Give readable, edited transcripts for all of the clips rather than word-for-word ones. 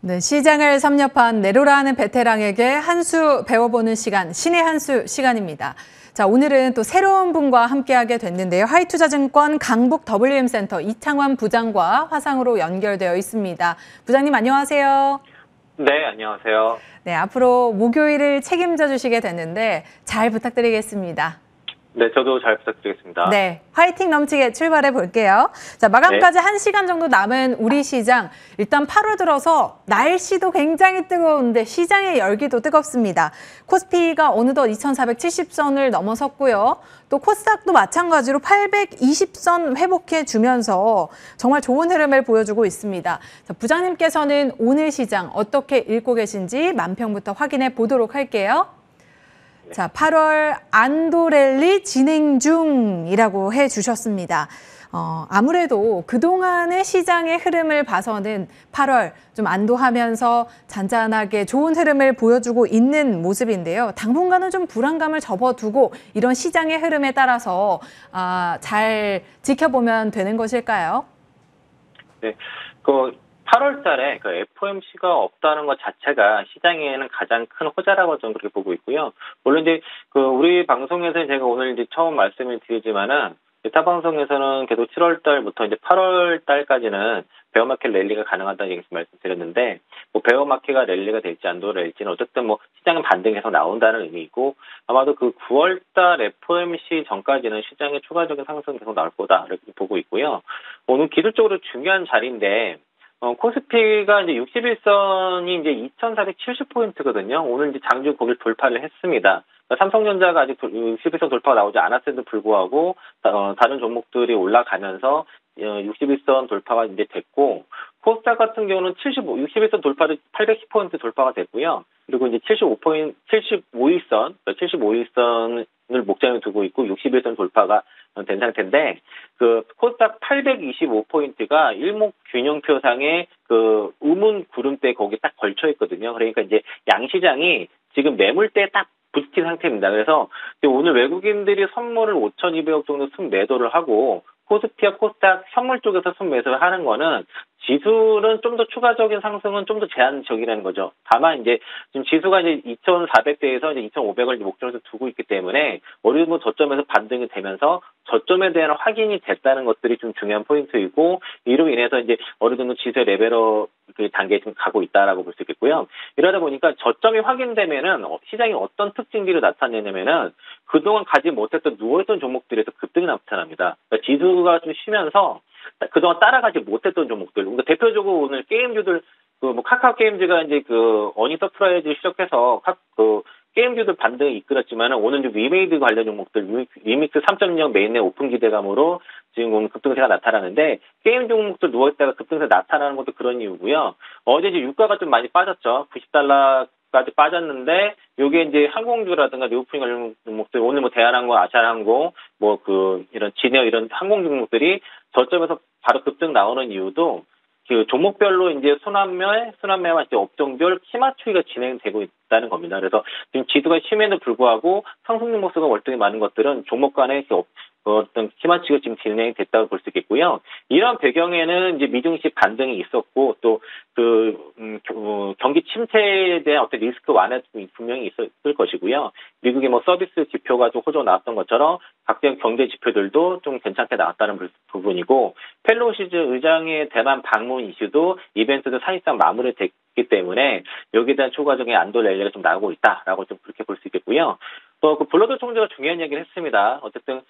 네, 시장을 섭렵한 내로라는 베테랑에게 한 수 배워보는 시간, 신의 한 수 시간입니다. 자, 오늘은 또 새로운 분과 함께하게 됐는데요. 하이투자증권 강북 WM센터 이창환 부장과 화상으로 연결되어 있습니다. 부장님 안녕하세요. 네, 안녕하세요. 네, 앞으로 목요일을 책임져 주시게 됐는데 잘 부탁드리겠습니다. 네, 저도 잘 부탁드리겠습니다. 네, 화이팅 넘치게 출발해 볼게요. 자, 마감까지 1시간 정도 남은 우리 시장. 일단 8월 들어서 날씨도 굉장히 뜨거운데 시장의 열기도 뜨겁습니다. 코스피가 어느덧 2470선을 넘어섰고요. 또 코스닥도 마찬가지로 820선 회복해 주면서 정말 좋은 흐름을 보여주고 있습니다. 자, 부장님께서는 오늘 시장 어떻게 읽고 계신지 만평부터 확인해 보도록 할게요. 자, 8월 안도랠리 진행 중이라고 해주셨습니다. 아무래도 그동안의 시장의 흐름을 봐서는 8월 좀 안도하면서 잔잔하게 좋은 흐름을 보여주고 있는 모습인데요. 당분간은 좀 불안감을 접어두고 이런 시장의 흐름에 따라서 잘 지켜보면 되는 것일까요? 네, 8월 달에 FOMC가 없다는 것 자체가 시장에는 가장 큰 호재라고 저는 그렇게 보고 있고요. 물론 이제 우리 방송에서 제가 오늘 이제 처음 말씀을 드리지만은 타 방송에서는 계속 7월 달부터 이제 8월 달까지는 베어마켓 랠리가 가능하다는 얘기 말씀드렸는데, 베어마켓가 랠리가 될지 안 될지는 어쨌든 시장은 반등이 계속 나온다는 의미이고, 아마도 9월 달 FOMC 전까지는 시장의 추가적인 상승이 계속 나올 거다 이렇게 보고 있고요. 오늘 기술적으로 중요한 자리인데, 코스피가 이제 61선이 이제 2,470포인트거든요. 오늘 이제 장중 거기를 돌파를 했습니다. 삼성전자가 아직 61선 돌파가 나오지 않았음에도 불구하고, 다른 종목들이 올라가면서 61선 돌파가 이제 됐고, 코스닥 같은 경우는 61선 돌파를 810포인트 돌파가 됐고요. 그리고 이제 75일선을 목전에 두고 있고 61선 돌파가 된 상태인데, 코스닥 825포인트가 일목균형표상의 우문 구름대 거기 딱 걸쳐 있거든요. 그러니까 이제 양시장이 지금 매물대에 딱 붙인 상태입니다. 그래서 오늘 외국인들이 선물을 5,200억 정도 순매도를 하고, 코스피와 코스닥 현물 쪽에서 순매수를 하는 거는 지수는 좀 더 추가적인 상승은 좀 더 제한적이라는 거죠. 다만 이제 지금 지수가 이제 2,400대에서 이제 2,500을 목표로 두고 있기 때문에 어느 정도 저점에서 반등이 되면서 저점에 대한 확인이 됐다는 것들이 좀 중요한 포인트이고, 이로 인해서 이제 어느 정도 지수의 레벨업 단계에 좀 가고 있다라고 볼 수 있겠고요. 이러다 보니까 저점이 확인되면은 시장이 어떤 특징들이 나타내냐면은 그동안 가지 못했던 누워있던 종목들에서 급등이 나타납니다. 그러니까 지수가 좀 쉬면서 그동안 따라가지 못했던 종목들. 그러니까 대표적으로 오늘 게임주들, 카카오 게임즈가 이제 어닝 서프라이즈 시작해서 게임주들 반등을 이끌었지만은 오늘 좀 리메이드 관련 종목들, 리믹스 3.0 메인넷 오픈 기대감으로 지금 오늘 급등세가 나타나는데, 게임 종목들 누워있다가 급등세 나타나는 것도 그런 이유고요. 어제 이제 유가가 좀 많이 빠졌죠. 90달러까지 빠졌는데, 요게 이제 항공주라든가 리오프닝 관련 종목들, 오늘 대한항공, 아시아나항공, 이런 진에어 이런 항공 종목들이 저점에서 바로 급등 나오는 이유도 종목별로 이제 순환매와 이제 업종별 키 맞추기가 진행되고 있다는 겁니다. 그래서 지금 지수가 심에도 불구하고 상승 종목 수가 월등히 많은 것들은 종목 간의 어떤 키 맞추기가 지금 진행이 됐다고 볼 수 있겠고요. 이런 배경에는 이제 미증시 반등이 있었고, 또 경기 침체에 대한 어떤 리스크 완화도 분명히 있었을 것이고요. 미국의 서비스 지표가 좀 호조 나왔던 것처럼 각종 경제 지표들도 좀 괜찮게 나왔다는 부분이고, 펠로시 의장의 대만 방문 이슈도 이벤트도 사실상 마무리됐기 때문에 여기에 대한 추가적인 안도 랠리가 좀 나오고 있다라고 좀 그렇게 볼 수 있겠고요. 또 블러드 총재가 중요한 얘기를 했습니다. 어쨌든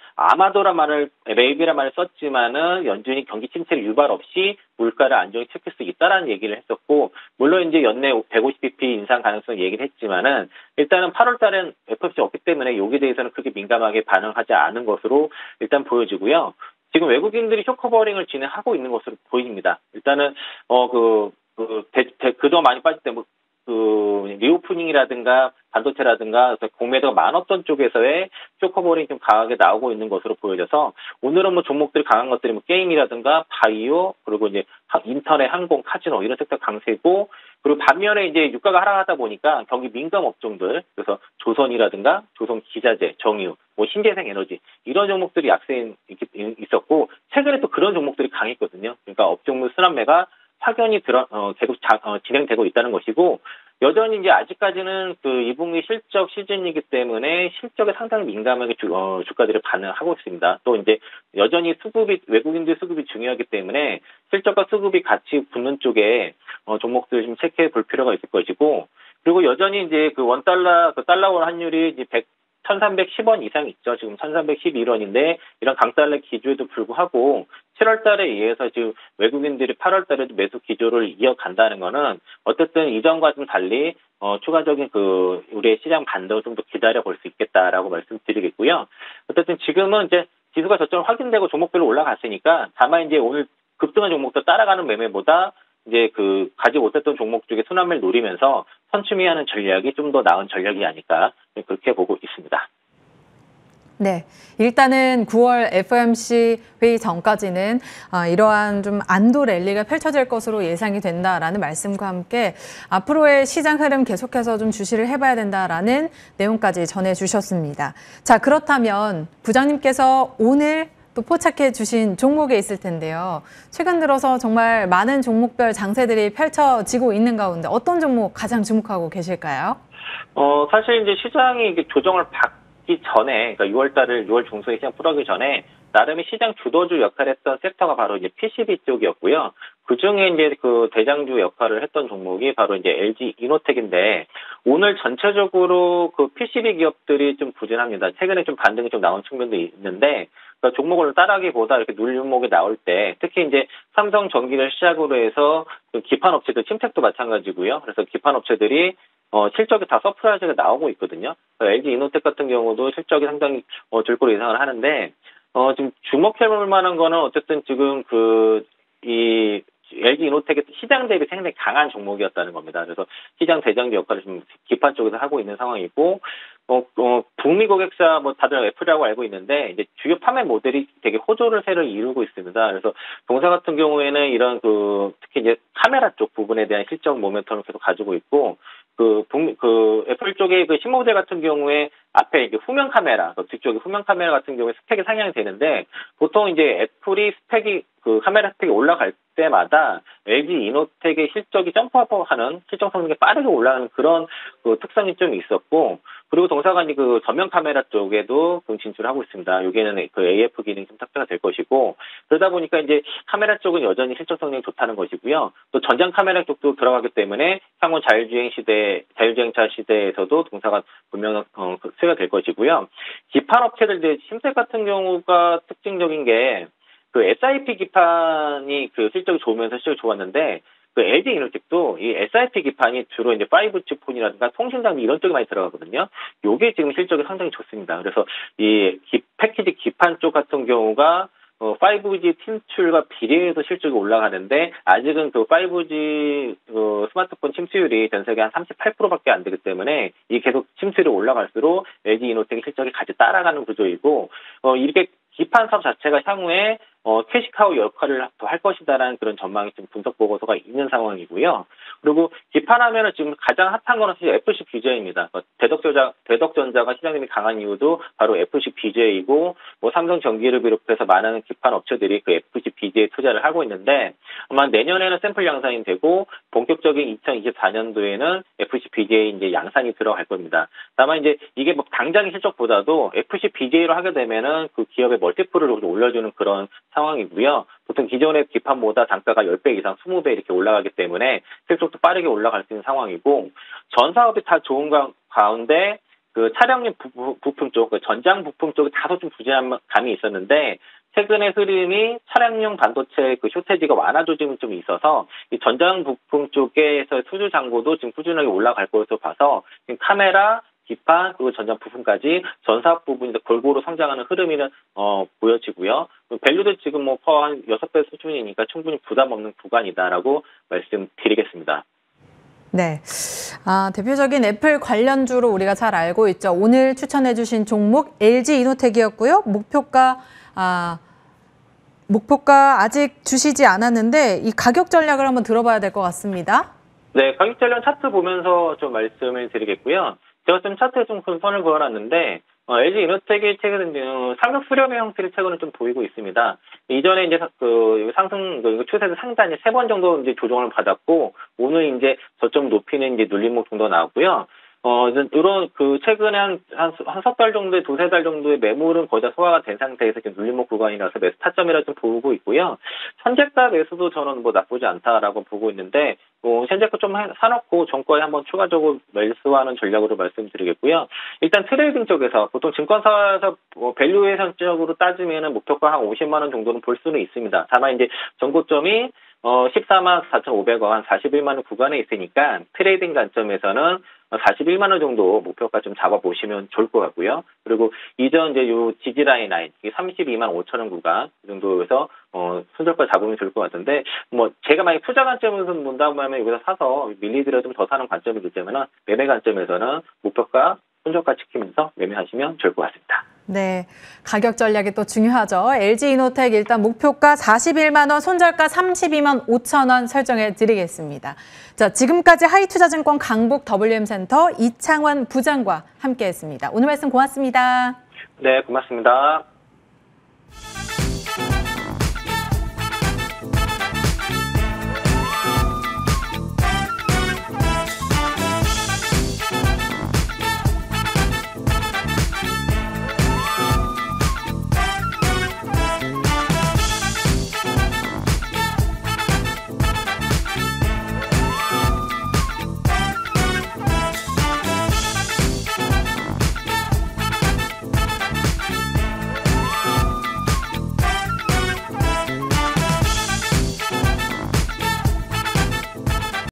레이비란 말을 썼지만은 연준이 경기 침체를 유발 없이 물가를 안정히 지킬 수 있다라는 얘기를 했었고, 물론 이제 연내 150bp 인상 가능성 얘기를 했지만은 일단은 8월 달엔 FOMC 없기 때문에 여기에 대해서는 그렇게 민감하게 반응하지 않은 것으로 일단 보여지고요. 지금 외국인들이 쇼커버링을 진행하고 있는 것으로 보입니다. 일단은 그동안 많이 빠질 때 리오프닝이라든가 반도체라든가 공매도가 많았던 쪽에서의 쇼커버링이 좀 강하게 나오고 있는 것으로 보여져서, 오늘은 종목들이 강한 것들이 게임이라든가 바이오, 그리고 이제 인터넷, 항공, 카지노 이런 섹터 강세고, 그리고 반면에 이제 유가가 하락하다 보니까 경기 민감 업종들, 그래서 조선이라든가 조선 기자재, 정유, 신재생 에너지 이런 종목들이 약세에 있었고, 최근에 또 그런 종목들이 강했거든요. 그러니까 업종물 순환매가 확연히 계속 진행되고 있다는 것이고, 여전히 이제 아직까지는 그 2분기 실적 시즌이기 때문에 실적에 상당히 민감하게 주가들이 반응하고 있습니다. 또 이제 여전히 외국인들 수급이 중요하기 때문에 실적과 수급이 같이 붙는 쪽에 종목들 좀 체크해 볼 필요가 있을 것이고, 그리고 여전히 이제 그 달러원 환율이 이제 1310원 이상 있죠. 지금 1311원인데 이런 강달러 기조에도 불구하고 7월 달에 의해서 지금 외국인들이 8월 달에도 매수 기조를 이어간다는 거는 어쨌든 이전과 좀 달리 추가적인 우리의 시장 반등을 좀 더 기다려 볼 수 있겠다라고 말씀드리겠고요. 어쨌든 지금은 이제 지수가 저점 확인되고 종목별로 올라갔으니까 다만 이제 오늘 급등한 종목들 따라가는 매매보다 이제 가지 못했던 종목 쪽에 순환매를 노리면서 선취매하는 전략이 좀 더 나은 전략이 아닐까 그렇게 보고 있습니다. 네, 일단은 9월 FOMC 회의 전까지는 이러한 좀 안도 랠리가 펼쳐질 것으로 예상이 된다라는 말씀과 함께 앞으로의 시장 흐름 계속해서 좀 주시를 해봐야 된다라는 내용까지 전해주셨습니다. 자, 그렇다면 부장님께서 오늘 또 포착해 주신 종목에 있을 텐데요. 최근 들어서 정말 많은 종목별 장세들이 펼쳐지고 있는 가운데 어떤 종목 가장 주목하고 계실까요? 사실 이제 시장이 이게 조정을 받기 전에, 그러니까 6월 중순에 시장 풀어가기 전에 나름의 시장 주도주 역할을 했던 섹터가 바로 이제 PCB 쪽이었고요. 그 중에 이제 대장주 역할을 했던 종목이 바로 이제 LG 이노텍인데, 오늘 전체적으로 PCB 기업들이 좀 부진합니다. 최근에 좀 반등이 좀 나온 측면도 있는데, 그러니까 종목을 따라하기보다 이렇게 눌림목이 나올 때, 특히 이제 삼성전기를 시작으로 해서 기판 업체들, 침택도 마찬가지고요. 그래서 기판 업체들이 실적이 다 서프라이즈가 나오고 있거든요. LG 이노텍 같은 경우도 실적이 상당히 줄거로 예상을 하는데, 지금 주목해볼 만한 거는 어쨌든 지금 이 LG 이노텍의 시장 대비 상당히 강한 종목이었다는 겁니다. 그래서 시장 대장주 역할을 지금 기판 쪽에서 하고 있는 상황이고, 북미 고객사 다들 애플이라고 알고 있는데, 이제 주요 판매 모델이 되게 호조를 새로 이루고 있습니다. 그래서 동사 같은 경우에는 이런 특히 이제 카메라 쪽 부분에 대한 실적 모멘텀을 계속 가지고 있고, 애플 쪽의 신모델 같은 경우에 앞에 이제 후면 카메라, 뒤쪽에 후면 카메라 같은 경우에 스펙이 상향이 되는데, 보통 이제 애플이 카메라 스펙이 올라갈 때마다 LG 이노텍의 실적이 점프업하는 실적 성능이 빠르게 올라가는 그런 특성이 좀 있었고, 그리고 동사가 이제 전면 카메라 쪽에도 진출하고 있습니다. 여기에는 AF 기능이 좀 탑재가 될 것이고, 그러다 보니까 이제 카메라 쪽은 여전히 실적 성능이 좋다는 것이고요. 또 전장 카메라 쪽도 들어가기 때문에 향후 자율주행차 시대에서도 동사가 분명 수혜가 될 것이고요. 기판 업체들, 심색 같은 경우가 특징적인 게 SIP 기판이 실적이 좋으면서 실적이 좋았는데, LG 이노텍도 이 SIP 기판이 주로 이제 5G 폰이라든가 통신 장비 이런 쪽에 많이 들어가거든요. 요게 지금 실적이 상당히 좋습니다. 그래서 이 패키지 기판 쪽 같은 경우가 5G 침투율과 비례해서 실적이 올라가는데, 아직은 5G 스마트폰 침투율이 전 세계 한 38%밖에 안 되기 때문에 이 계속 침투율이 올라갈수록 LG 이노텍의 실적이 같이 따라가는 구조이고, 이렇게 기판 사업 자체가 향후에 캐시카우 역할을 더 할 것이다라는 그런 전망이 지금 분석 보고서가 있는 상황이고요. 그리고 기판하면은 지금 가장 핫한 거는 사실 FC BJ입니다. 대덕전자가 시장님이 강한 이유도 바로 FC BJ이고, 삼성전기를 비롯해서 많은 기판 업체들이 FC BJ에 투자를 하고 있는데, 아마 내년에는 샘플 양산이 되고 본격적인 2024년도에는 FC BJ 이제 양산이 들어갈 겁니다. 다만 이제 이게 당장의 실적보다도 FC BJ로 하게 되면은 기업의 멀티플을 올려주는 그런 상황이고요. 보통 기존의 기판보다 단가가 10배 이상 20배 이렇게 올라가기 때문에 실적도 빠르게 올라갈 수 있는 상황이고, 전 사업이 다 좋은 가운데 차량용 부품 쪽, 전장 부품 쪽이 다소 좀 부진한 감이 있었는데, 최근의 흐름이 차량용 반도체 쇼테지가 완화조짐이 좀 있어서 이 전장 부품 쪽에서 수주 잔고도 지금 꾸준하게 올라갈 것으로 봐서 지금 카메라, 기판, 그리고 전장 부품까지 전 사업 부분이 골고루 성장하는 흐름이 보여지고요. 밸류도 지금 한 6배 수준이니까 충분히 부담 없는 구간이다라고 말씀드리겠습니다. 네. 대표적인 애플 관련주로 우리가 잘 알고 있죠. 오늘 추천해 주신 종목 LG 이노텍이었고요. 목표가 아직 주시지 않았는데 이 가격 전략을 한번 들어봐야 될 것 같습니다. 네, 가격 전략 차트 보면서 좀 말씀을 드리겠고요. 제가 좀 차트에 좀 큰 선을 그어놨는데, LG 이노텍이 최근 상승 수렴의 형태를 최근에 좀 보이고 있습니다. 이전에 이제 그 상승 추세에서 상단이 3번 정도 이제 조정을 받았고 오늘 이제 저점 높이는 이제 눌림목 정도 나오고요. 이런 최근에 한 석 달 정도의 두세 달 정도의 매물은 거의 다 소화가 된 상태에서 눌림목 구간이라서 매수 타점이라 좀 보고 있고요. 현재가 매수도 저는 뭐 나쁘지 않다라고 보고 있는데, 현재가 좀 사놓고 정가에 한번 추가적으로 매수하는 전략으로 말씀드리겠고요. 일단 트레이딩 쪽에서 보통 증권사에서 밸류에이션적으로 따지면은 목표가 한 50만 원 정도는 볼 수는 있습니다. 다만 이제 전고점이 14만 4,500원, 한 41만 원 구간에 있으니까 트레이딩 관점에서는 41만 원 정도 목표가 좀 잡아보시면 좋을 것 같고요. 그리고 이전 이제 요 지지라인 32만 5천 원 구간 이 정도에서 손절가 잡으면 좋을 것 같은데, 뭐 제가 만약 투자 관점에서 본다고 하면 여기서 사서 밀리더라도 좀 더 사는 관점이 있지만 매매 관점에서는 목표가 손절가 지키면서 매매하시면 좋을 것 같습니다. 네, 가격 전략이 또 중요하죠. LG 이노텍 일단 목표가 41만 원, 손절가 32만 5천 원 설정해 드리겠습니다. 자, 지금까지 하이투자증권 강북 WM센터 이창원 부장과 함께했습니다. 오늘 말씀 고맙습니다. 네, 고맙습니다.